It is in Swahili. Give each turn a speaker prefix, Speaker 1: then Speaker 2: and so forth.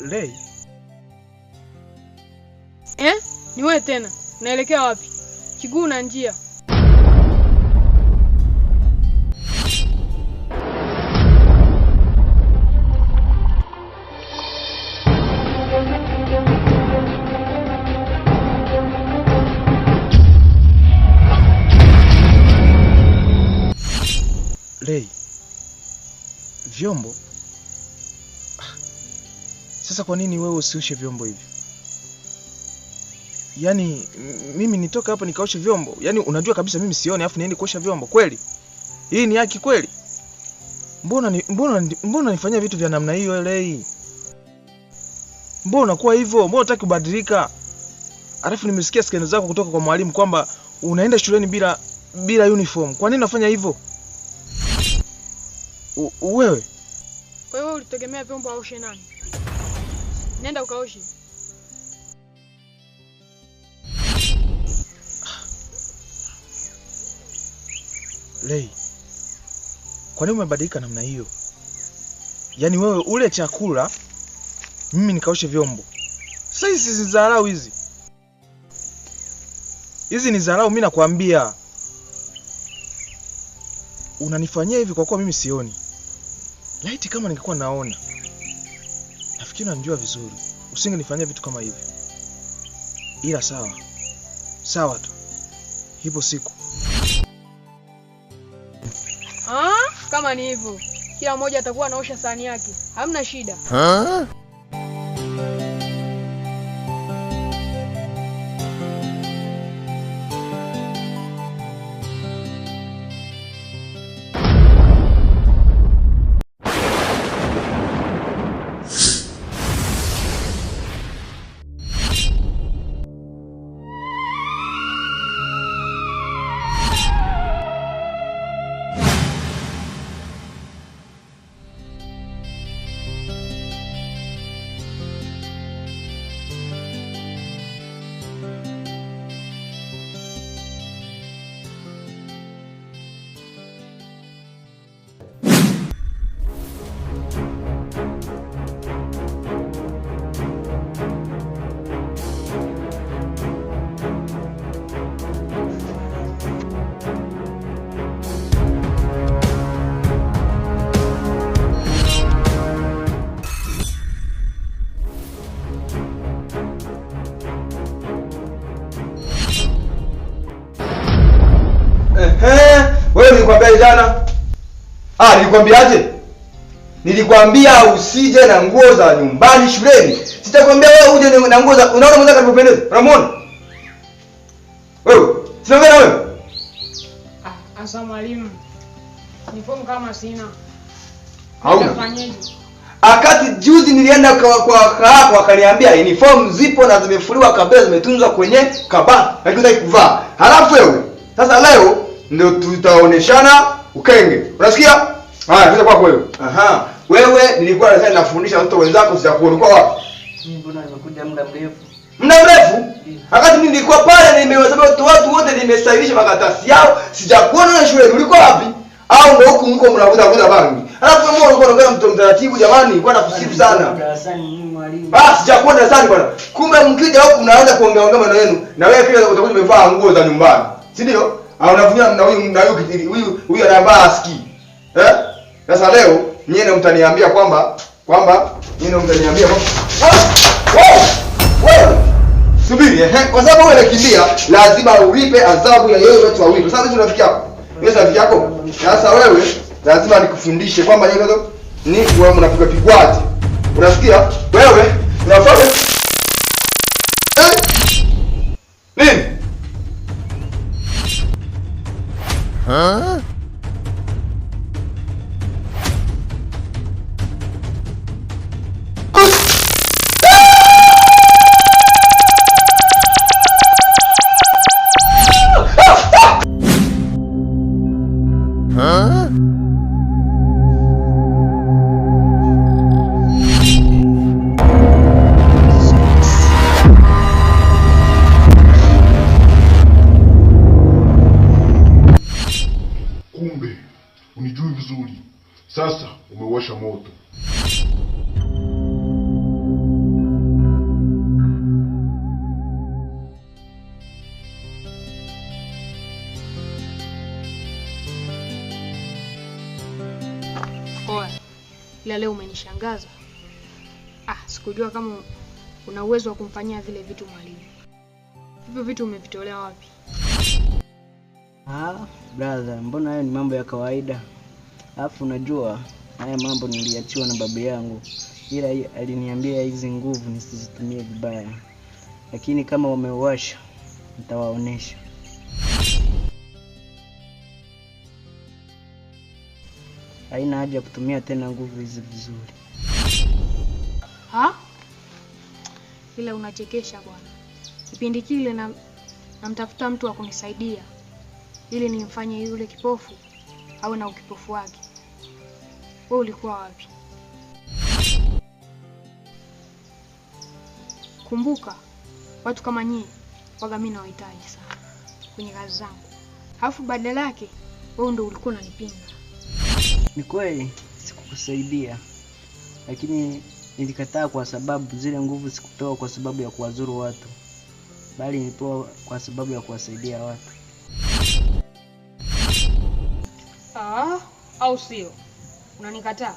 Speaker 1: Lei.
Speaker 2: Ni wewe tena. Unaelekea wapi? Kiguu na njia.
Speaker 1: Lei. Vyombo? Sasa kwa nini wewe usioshe vyombo hivi? Yaani mimi nitoka hapa nikaoshe vyombo? Yaani unajua kabisa mimi sioni afu niende kuosha vyombo kweli? Hii ni haki kweli? Mbona nifanyia vitu vya namna hiyo Lei? Mbona unakuwa hivyo? Mbona unataka kubadilika? Alafu nimesikia skendo zako kutoka kwa mwalimu kwamba unaenda shuleni bila uniform. Kwa nini unafanya hivyo? Wewe?
Speaker 2: Wewe ulitegemea vyombo aoshe nani? Nenda ukaoshe.
Speaker 1: Lei. Kwa nini umebadilika namna hiyo? Yaani wewe ule chakula, mimi nikaoshe vyombo. Sasa hizi si dharau hizi. Hizi ni dharau mimi nakwambia. Unanifanyia hivi kwa kuwa mimi sioni. Laiti kama ningekuwa naona. Nafikiri unanijua vizuri. Usingenifanyia vitu kama hivi. Ila sawa. Sawa tu. Hivyo siku.
Speaker 2: Kama ni hivyo, kila mmoja atakuwa anaosha sahani yake. Hamna shida.
Speaker 3: Wewe nilikwambia jana? Nilikwambiaje? Nilikwambia usije na nguo za nyumbani shuleni. Sitakwambia wewe uje na nguo za unaona mwanzo kalipendeza. Unamuona? Wewe, sinaongea na wewe?
Speaker 2: Asa mwalimu. Uniform kama sina.
Speaker 3: Hauna.
Speaker 2: Unafanyaje?
Speaker 3: Akati juzi nilienda kwa akaniambia uniform zipo na zimefuliwa kabisa zimetunzwa kwenye kabati. Lakini unataka kuvaa. Halafu wewe, sasa leo ndio tutaoneshana ukenge. Unasikia? Haya, tuanze kwako wewe. Wewe nilikuwa nasema nafundisha watoto wenzako sijakuona kwa wapi?
Speaker 4: Mbona nimekuja muda mrefu?
Speaker 3: Muda mrefu? Wakati mimi nilikuwa pale nimewasema watu wote nimesahihisha makaratasi yao, sijakuona na shule. Ulikuwa wapi? Au ndio huko mko mnavuta bangi? Alafu mbona ulikuwa unaongea mtu mtaratibu jamani? Nilikuwa nakusifu sana.
Speaker 4: Darasani mimi mwalimu.
Speaker 3: Sijakuona darasani bwana. Kumbe mkija huko mnaanza kuongea maneno yenu na wewe pia utakuwa umevaa nguo za nyumbani. Si ndio? Unavunia na huyu anayevaa aski. Sasa leo nyinyi mtaniambia kwamba nyinyi mtaniambia wewe subiri kwa sababu wewe unakimbia lazima ulipe adhabu ya yeye watu wawili. Sasa hizo rafiki yako. Wewe rafiki yako. Sasa wewe lazima nikufundishe kwamba nyinyi ni wewe mnapiga pigwaje. Unasikia? Wewe unafanya nini?
Speaker 5: Kumbe unijui vizuri. Sasa umewasha moto.
Speaker 2: ila leo umenishangaza. Sikujua kama una uwezo wa kumfanyia vile vitu mwalimu. Hivyo vitu umevitolea wapi?
Speaker 4: Brother, mbona hayo ni mambo ya kawaida? Alafu unajua haya mambo niliachiwa na baba yangu, ila aliniambia hizi nguvu nisizitumie vibaya. Lakini kama wamewasha, nitawaonesha. Haina haja kutumia tena nguvu hizi vizuri.
Speaker 2: Ila unachekesha bwana. Kipindi kile namtafuta mtu wa kunisaidia ili nimfanye yule kipofu awe na ukipofu wake. Wewe ulikuwa wapi? Kumbuka, watu kama nyinyi waga mimi nawahitaji sana kwenye kazi zangu. Alafu badala yake wewe ndio ulikuwa unanipinga.
Speaker 4: Ni kweli sikukusaidia, lakini nilikataa kwa sababu zile nguvu sikupewa kwa sababu ya kuwazuru watu, bali nilipewa kwa sababu ya kuwasaidia watu.
Speaker 2: Au sio? Unanikataa?